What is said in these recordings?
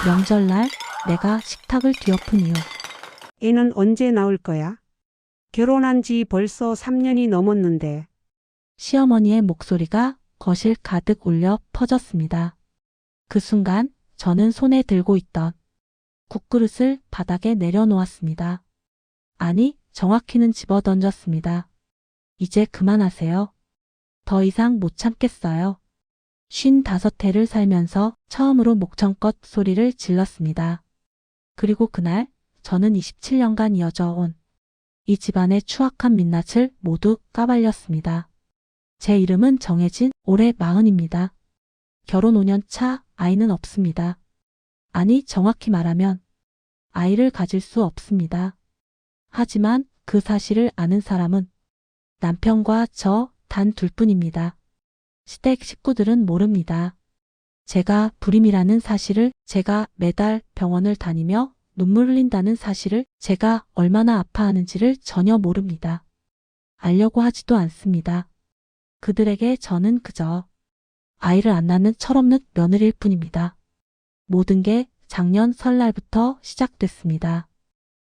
명절날 내가 식탁을 뒤엎은 이유. 애는 언제 나올 거야? 결혼한 지 벌써 3년이 넘었는데. 시어머니의 목소리가 거실 가득 울려 퍼졌습니다. 그 순간 저는 손에 들고 있던 국그릇을 바닥에 내려놓았습니다. 아니, 정확히는 집어던졌습니다. 이제 그만하세요. 더 이상 못 참겠어요. 55해를 살면서 처음으로 목청껏 소리를 질렀습니다. 그리고 그날 저는 27년간 이어져 온 이 집안의 추악한 민낯을 모두 까발렸습니다. 제 이름은 정혜진, 올해 40입니다. 결혼 5년 차, 아이는 없습니다. 아니, 정확히 말하면 아이를 가질 수 없습니다. 하지만 그 사실을 아는 사람은 남편과 저 단 둘뿐입니다. 시댁 식구들은 모릅니다. 제가 불임이라는 사실을, 제가 매달 병원을 다니며 눈물 흘린다는 사실을, 제가 얼마나 아파하는지를 전혀 모릅니다. 알려고 하지도 않습니다. 그들에게 저는 그저 아이를 안 낳는 철없는 며느리일 뿐입니다. 모든 게 작년 설날부터 시작됐습니다.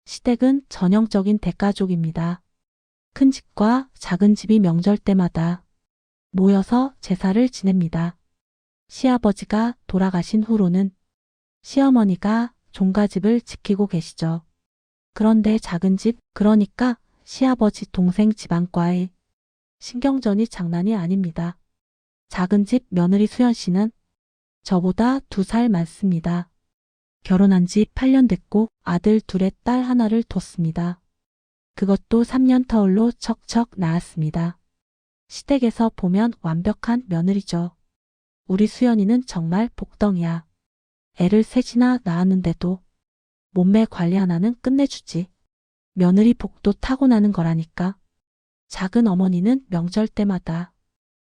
시댁은 전형적인 대가족입니다. 큰 집과 작은 집이 명절 때마다 모여서 제사를 지냅니다. 시아버지가 돌아가신 후로는 시어머니가 종가집을 지키고 계시죠. 그런데 작은 집, 그러니까 시아버지 동생 집안과의 신경전이 장난이 아닙니다. 작은 집 며느리 수연 씨는 저보다 2살 많습니다. 결혼한 지 8년 됐고 아들 둘에 딸 하나를 뒀습니다. 그것도 3년 터울로 척척 낳았습니다. 시댁에서 보면 완벽한 며느리죠. 우리 수연이는 정말 복덩이야. 애를 셋이나 낳았는데도 몸매 관리 하나는 끝내주지. 며느리 복도 타고나는 거라니까. 작은 어머니는 명절 때마다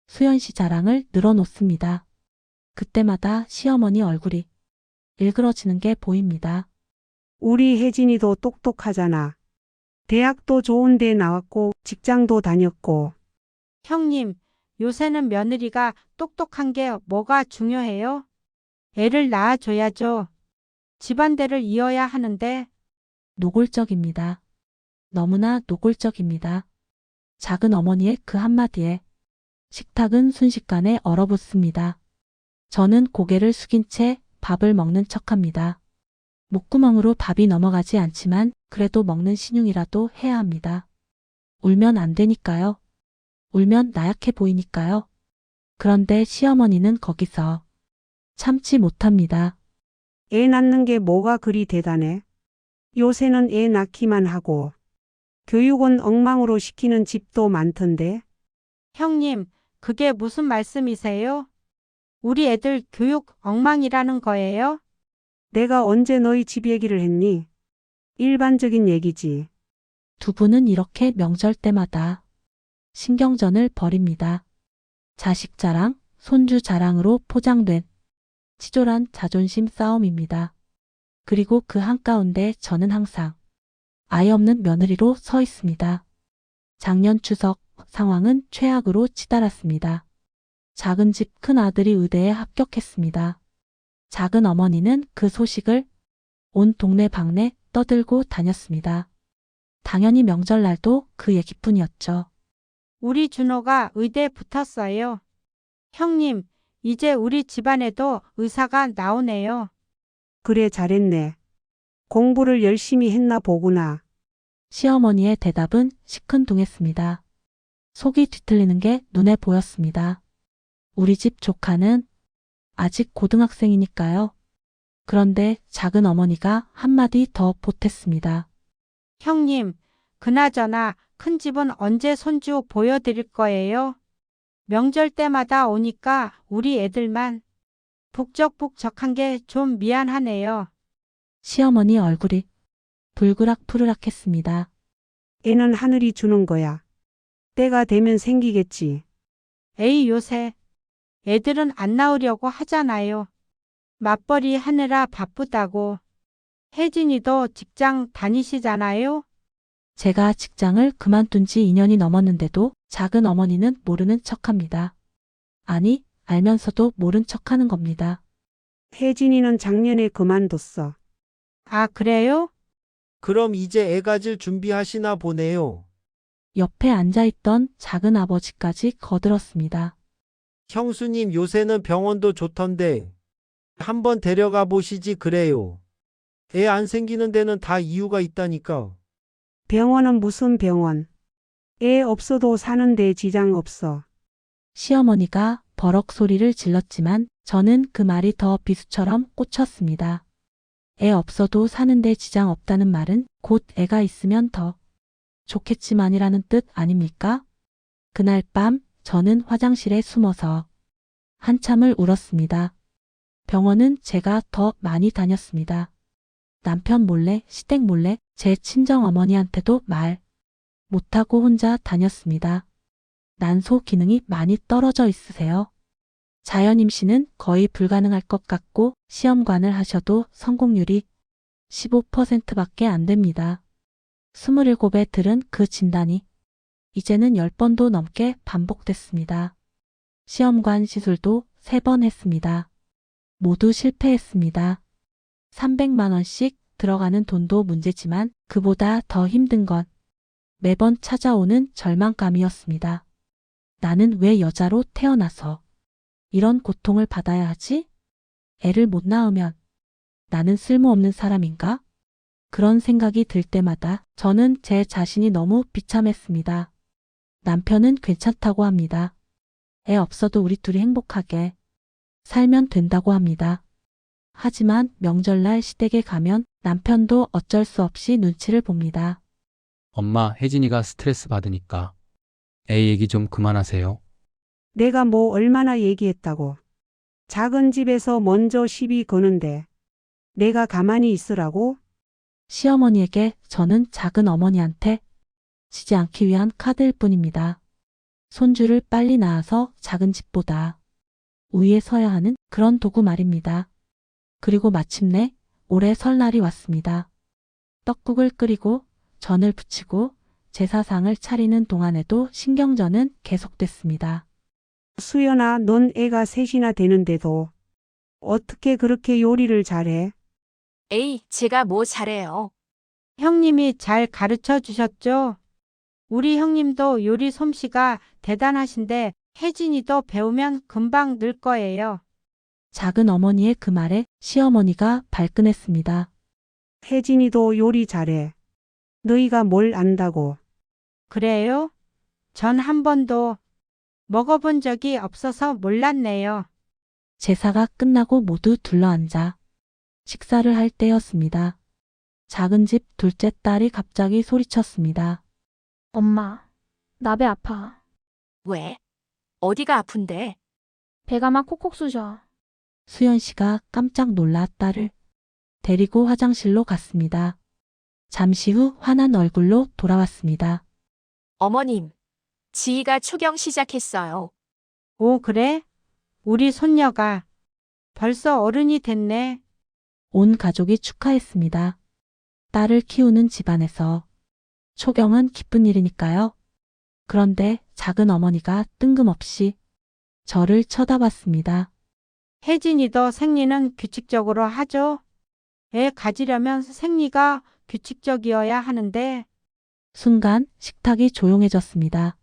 수연 씨 자랑을 늘어놓습니다. 그때마다 시어머니 얼굴이 일그러지는 게 보입니다. 우리 혜진이도 똑똑하잖아. 대학도 좋은 데 나왔고 직장도 다녔고. 형님, 요새는 며느리가 똑똑한 게 뭐가 중요해요? 애를 낳아줘야죠. 집안대를 이어야 하는데. 노골적입니다. 너무나 노골적입니다. 작은 어머니의 그 한마디에 식탁은 순식간에 얼어붙습니다. 저는 고개를 숙인 채 밥을 먹는 척합니다. 목구멍으로 밥이 넘어가지 않지만 그래도 먹는 신용이라도 해야 합니다. 울면 안 되니까요. 울면 나약해 보이니까요. 그런데 시어머니는 거기서 참지 못합니다. 애 낳는 게 뭐가 그리 대단해? 요새는 애 낳기만 하고 교육은 엉망으로 시키는 집도 많던데. 형님, 그게 무슨 말씀이세요? 우리 애들 교육 엉망이라는 거예요? 내가 언제 너희 집 얘기를 했니? 일반적인 얘기지. 두 분은 이렇게 명절 때마다 신경전을 벌입니다. 자식 자랑, 손주 자랑으로 포장된 치졸한 자존심 싸움입니다. 그리고 그 한가운데 저는 항상 아이 없는 며느리로 서 있습니다. 작년 추석 상황은 최악으로 치달았습니다. 작은 집 큰 아들이 의대에 합격했습니다. 작은 어머니는 그 소식을 온 동네 방네 떠들고 다녔습니다. 당연히 명절날도 그 얘기뿐이었죠. 우리 준호가 의대 붙었어요. 형님, 이제 우리 집안에도 의사가 나오네요. 그래, 잘했네. 공부를 열심히 했나 보구나. 시어머니의 대답은 시큰둥했습니다. 속이 뒤틀리는 게 눈에 보였습니다. 우리 집 조카는 아직 고등학생이니까요. 그런데 작은 어머니가 한마디 더 보탰습니다. 형님, 그나저나 큰 집은 언제 손주 보여드릴 거예요? 명절 때마다 오니까 우리 애들만 북적북적한 게 좀 미안하네요. 시어머니 얼굴이 불그락푸르락했습니다. 애는 하늘이 주는 거야. 때가 되면 생기겠지. 에이, 요새 애들은 안 나오려고 하잖아요. 맞벌이 하느라 바쁘다고. 혜진이도 직장 다니시잖아요. 제가 직장을 그만둔 지 2년이 넘었는데도 작은 어머니는 모르는 척합니다. 아니, 알면서도 모른 척하는 겁니다. 혜진이는 작년에 그만뒀어. 아, 그래요? 그럼 이제 애 가질 준비하시나 보네요. 옆에 앉아있던 작은 아버지까지 거들었습니다. 형수님 요새는 병원도 좋던데 한번 데려가 보시지 그래요. 애 안 생기는 데는 다 이유가 있다니까. 병원은 무슨 병원? 애 없어도 사는데 지장 없어. 시어머니가 버럭 소리를 질렀지만 저는 그 말이 더 비수처럼 꽂혔습니다. 애 없어도 사는데 지장 없다는 말은 곧 애가 있으면 더 좋겠지만이라는 뜻 아닙니까? 그날 밤 저는 화장실에 숨어서 한참을 울었습니다. 병원은 제가 더 많이 다녔습니다. 남편 몰래, 시댁 몰래, 제 친정 어머니한테도 말 못하고 혼자 다녔습니다. 난소 기능이 많이 떨어져 있으세요. 자연 임신은 거의 불가능할 것 같고 시험관을 하셔도 성공률이 15%밖에 안 됩니다. 27에 들은 그 진단이 이제는 10번도 넘게 반복됐습니다. 시험관 시술도 3번 했습니다. 모두 실패했습니다. 300만 원씩 들어가는 돈도 문제지만 그보다 더 힘든 건 매번 찾아오는 절망감이었습니다. 나는 왜 여자로 태어나서 이런 고통을 받아야 하지? 애를 못 낳으면 나는 쓸모없는 사람인가? 그런 생각이 들 때마다 저는 제 자신이 너무 비참했습니다. 남편은 괜찮다고 합니다. 애 없어도 우리 둘이 행복하게 살면 된다고 합니다. 하지만 명절날 시댁에 가면 남편도 어쩔 수 없이 눈치를 봅니다. 엄마, 혜진이가 스트레스 받으니까 애 얘기 좀 그만하세요. 내가 뭐 얼마나 얘기했다고. 작은 집에서 먼저 시비 거는데 내가 가만히 있으라고? 시어머니에게 저는 작은 어머니한테 지지 않기 위한 카드일 뿐입니다. 손주를 빨리 낳아서 작은 집보다 우위에 서야 하는 그런 도구 말입니다. 그리고 마침내 올해 설날이 왔습니다. 떡국을 끓이고 전을 부치고 제사상을 차리는 동안에도 신경전은 계속됐습니다. 수연아, 넌 애가 셋이나 되는데도 어떻게 그렇게 요리를 잘해? 에이, 제가 뭐 잘해요. 형님이 잘 가르쳐 주셨죠? 우리 형님도 요리 솜씨가 대단하신데 혜진이도 배우면 금방 늘 거예요. 작은 어머니의 그 말에 시어머니가 발끈했습니다. 혜진이도 요리 잘해. 너희가 뭘 안다고. 그래요? 전 한 번도 먹어본 적이 없어서 몰랐네요. 제사가 끝나고 모두 둘러앉아 식사를 할 때였습니다. 작은 집 둘째 딸이 갑자기 소리쳤습니다. 엄마, 나 배 아파. 왜? 어디가 아픈데? 배가 막 콕콕 쑤셔. 수연 씨가 깜짝 놀라 딸을 데리고 화장실로 갔습니다. 잠시 후 환한 얼굴로 돌아왔습니다. 어머님, 지희가 초경 시작했어요. 오, 그래? 우리 손녀가 벌써 어른이 됐네. 온 가족이 축하했습니다. 딸을 키우는 집안에서 초경은 기쁜 일이니까요. 그런데 작은 어머니가 뜬금없이 저를 쳐다봤습니다. 혜진이도 생리는 규칙적으로 하죠. 애 가지려면 생리가 규칙적이어야 하는데 순간 식탁이 조용해졌습니다.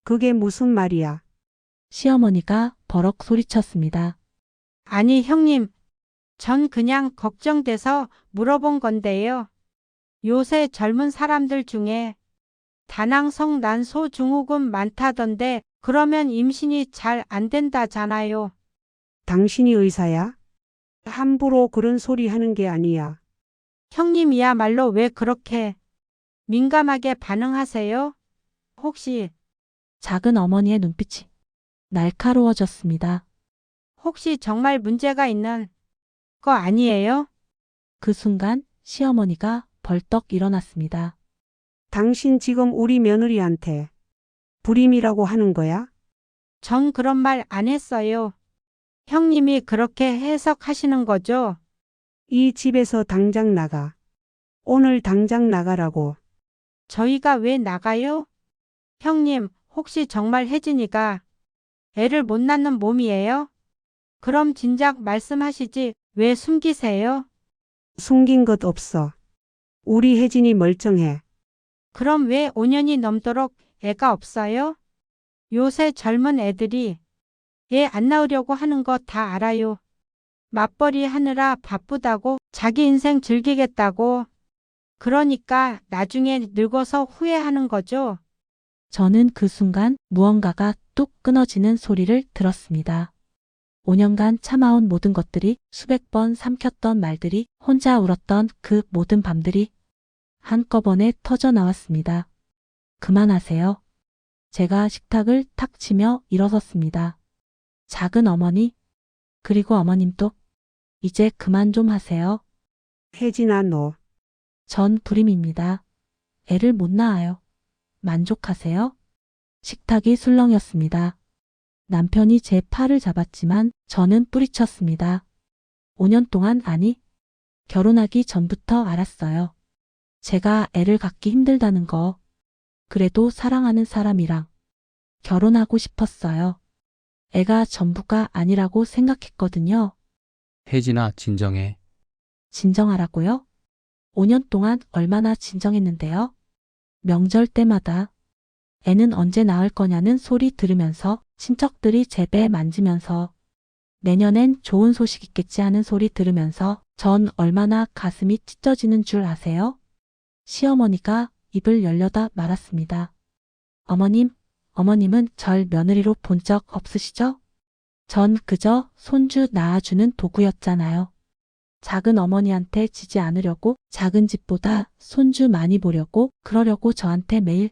그게 무슨 말이야? 시어머니가 버럭 소리쳤습니다. 아니 형님, 전 그냥 걱정돼서 물어본 건데요. 요새 젊은 사람들 중에 다낭성 난소 증후군 많다던데 그러면 임신이 잘 안 된다잖아요. 당신이 의사야? 함부로 그런 소리 하는 게 아니야. 형님이야말로 왜 그렇게 민감하게 반응하세요? 혹시 작은 어머니의 눈빛이 날카로워졌습니다. 혹시 정말 문제가 있는 거 아니에요? 그 순간 시어머니가 벌떡 일어났습니다. 당신 지금 우리 며느리한테 불임이라고 하는 거야? 전 그런 말 안 했어요. 형님이 그렇게 해석하시는 거죠? 이 집에서 당장 나가. 오늘 당장 나가라고. 저희가 왜 나가요? 형님, 혹시 정말 혜진이가 애를 못 낳는 몸이에요? 그럼 진작 말씀하시지 왜 숨기세요? 숨긴 것 없어. 우리 혜진이 멀쩡해. 그럼 왜 5년이 넘도록 애가 없어요? 요새 젊은 애들이 애 안 낳으려고 하는 거 다 알아요. 맞벌이 하느라 바쁘다고 자기 인생 즐기겠다고. 그러니까 나중에 늙어서 후회하는 거죠. 저는 그 순간 무언가가 뚝 끊어지는 소리를 들었습니다. 5년간 참아온 모든 것들이, 수백 번 삼켰던 말들이, 혼자 울었던 그 모든 밤들이 한꺼번에 터져 나왔습니다. 그만하세요. 제가 식탁을 탁 치며 일어섰습니다. 작은 어머니, 그리고 어머님도 이제 그만 좀 하세요. 혜진아, 너. 전 불임입니다. 애를 못 낳아요. 만족하세요? 식탁이 술렁였습니다. 남편이 제 팔을 잡았지만 저는 뿌리쳤습니다. 5년 동안, 아니, 결혼하기 전부터 알았어요. 제가 애를 갖기 힘들다는 거. 그래도 사랑하는 사람이랑 결혼하고 싶었어요. 애가 전부가 아니라고 생각했거든요. 혜진아, 진정해. 진정하라고요? 5년 동안 얼마나 진정했는데요? 명절 때마다 애는 언제 낳을 거냐는 소리 들으면서, 친척들이 제 배 만지면서 내년엔 좋은 소식 있겠지 하는 소리 들으면서 전 얼마나 가슴이 찢어지는 줄 아세요? 시어머니가 입을 열려다 말았습니다. 어머님은 절 며느리로 본 적 없으시죠? 전 그저 손주 낳아주는 도구였잖아요. 작은 어머니한테 지지 않으려고, 작은 집보다 손주 많이 보려고, 그러려고 저한테 매일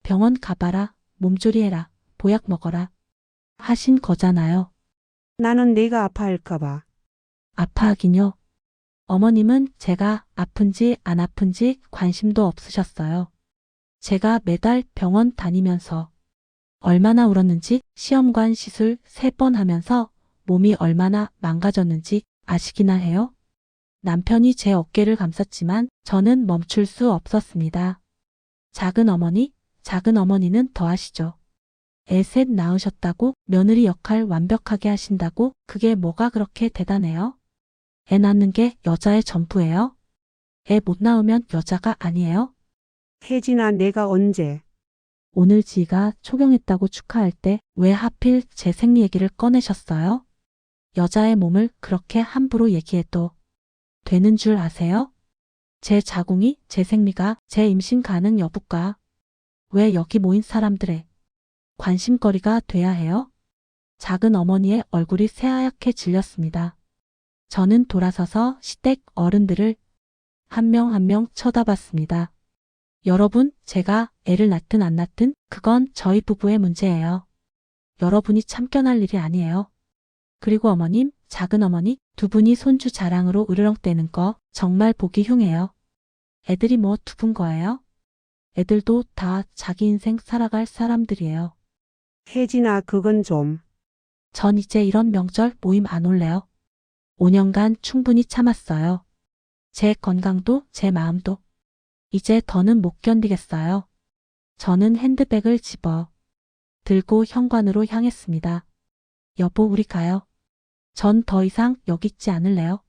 병원 가봐라, 몸조리 해라, 보약 먹어라 하신 거잖아요. 나는 내가 아파할까봐. 아파하긴요. 어머님은 제가 아픈지 안 아픈지 관심도 없으셨어요. 제가 매달 병원 다니면서 얼마나 울었는지, 시험관 시술 3번 하면서 몸이 얼마나 망가졌는지 아시기나 해요? 남편이 제 어깨를 감쌌지만 저는 멈출 수 없었습니다. 작은 어머니는 더 하시죠. 애 셋 낳으셨다고, 며느리 역할 완벽하게 하신다고, 그게 뭐가 그렇게 대단해요? 애 낳는 게 여자의 전부예요? 애 못 낳으면 여자가 아니에요? 혜진아, 내가 언제. 오늘 지희가 초경했다고 축하할 때 왜 하필 제 생리 얘기를 꺼내셨어요? 여자의 몸을 그렇게 함부로 얘기해도 되는 줄 아세요? 제 자궁이, 제 생리가, 제 임신 가능 여부가 왜 여기 모인 사람들의 관심거리가 돼야 해요? 작은 어머니의 얼굴이 새하얗게 질렸습니다. 저는 돌아서서 시댁 어른들을 한 명 한 명 쳐다봤습니다. 여러분, 제가 애를 낳든 안 낳든 그건 저희 부부의 문제예요. 여러분이 참견할 일이 아니에요. 그리고 어머님, 작은 어머니 두 분이 손주 자랑으로 으르렁대는 거 정말 보기 흉해요. 애들이 뭐 두 분 거예요? 애들도 다 자기 인생 살아갈 사람들이에요. 혜진아, 그건 좀. 전 이제 이런 명절 모임 안 올래요. 5년간 충분히 참았어요. 제 건강도 제 마음도. 이제 더는 못 견디겠어요. 저는 핸드백을 집어 들고 현관으로 향했습니다. 여보, 우리 가요. 전 더 이상 여기 있지 않을래요.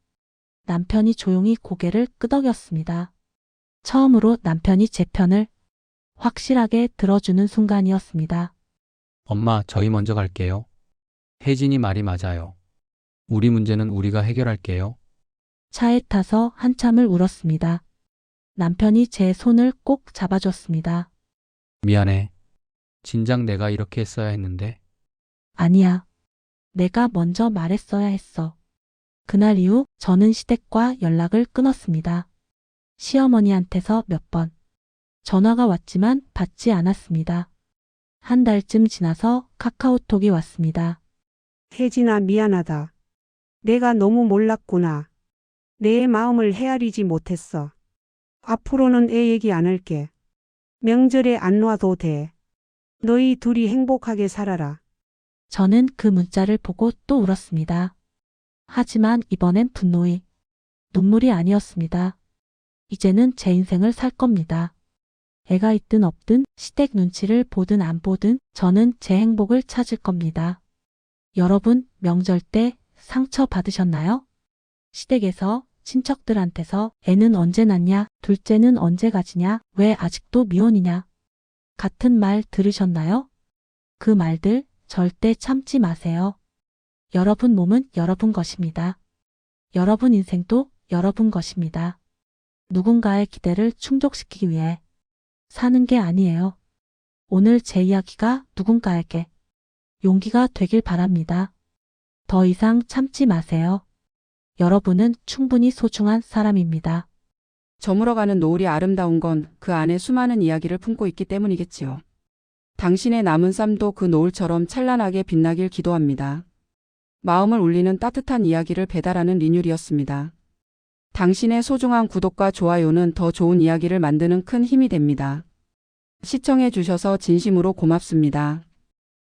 남편이 조용히 고개를 끄덕였습니다. 처음으로 남편이 제 편을 확실하게 들어주는 순간이었습니다. 엄마, 저희 먼저 갈게요. 혜진이 말이 맞아요. 우리 문제는 우리가 해결할게요. 차에 타서 한참을 울었습니다. 남편이 제 손을 꼭 잡아줬습니다. 미안해. 진작 내가 이렇게 했어야 했는데. 아니야. 내가 먼저 말했어야 했어. 그날 이후 저는 시댁과 연락을 끊었습니다. 시어머니한테서 몇 번 전화가 왔지만 받지 않았습니다. 한 달쯤 지나서 카카오톡이 왔습니다. 혜진아, 미안하다. 내가 너무 몰랐구나. 내 마음을 헤아리지 못했어. 앞으로는 애 얘기 안 할게. 명절에 안 놔도 돼. 너희 둘이 행복하게 살아라. 저는 그 문자를 보고 또 울었습니다. 하지만 이번엔 분노의 눈물이 아니었습니다. 이제는 제 인생을 살 겁니다. 애가 있든 없든, 시댁 눈치를 보든 안 보든 저는 제 행복을 찾을 겁니다. 여러분, 명절 때 상처 받으셨나요? 시댁에서, 친척들한테서 애는 언제 낳냐, 둘째는 언제 가지냐, 왜 아직도 미혼이냐. 같은 말 들으셨나요? 그 말들 절대 참지 마세요. 여러분 몸은 여러분 것입니다. 여러분 인생도 여러분 것입니다. 누군가의 기대를 충족시키기 위해 사는 게 아니에요. 오늘 제 이야기가 누군가에게 용기가 되길 바랍니다. 더 이상 참지 마세요. 여러분은 충분히 소중한 사람입니다. 저물어가는 노을이 아름다운 건 그 안에 수많은 이야기를 품고 있기 때문이겠지요. 당신의 남은 삶도 그 노을처럼 찬란하게 빛나길 기도합니다. 마음을 울리는 따뜻한 이야기를 배달하는 린율이었습니다. 당신의 소중한 구독과 좋아요는 더 좋은 이야기를 만드는 큰 힘이 됩니다. 시청해 주셔서 진심으로 고맙습니다.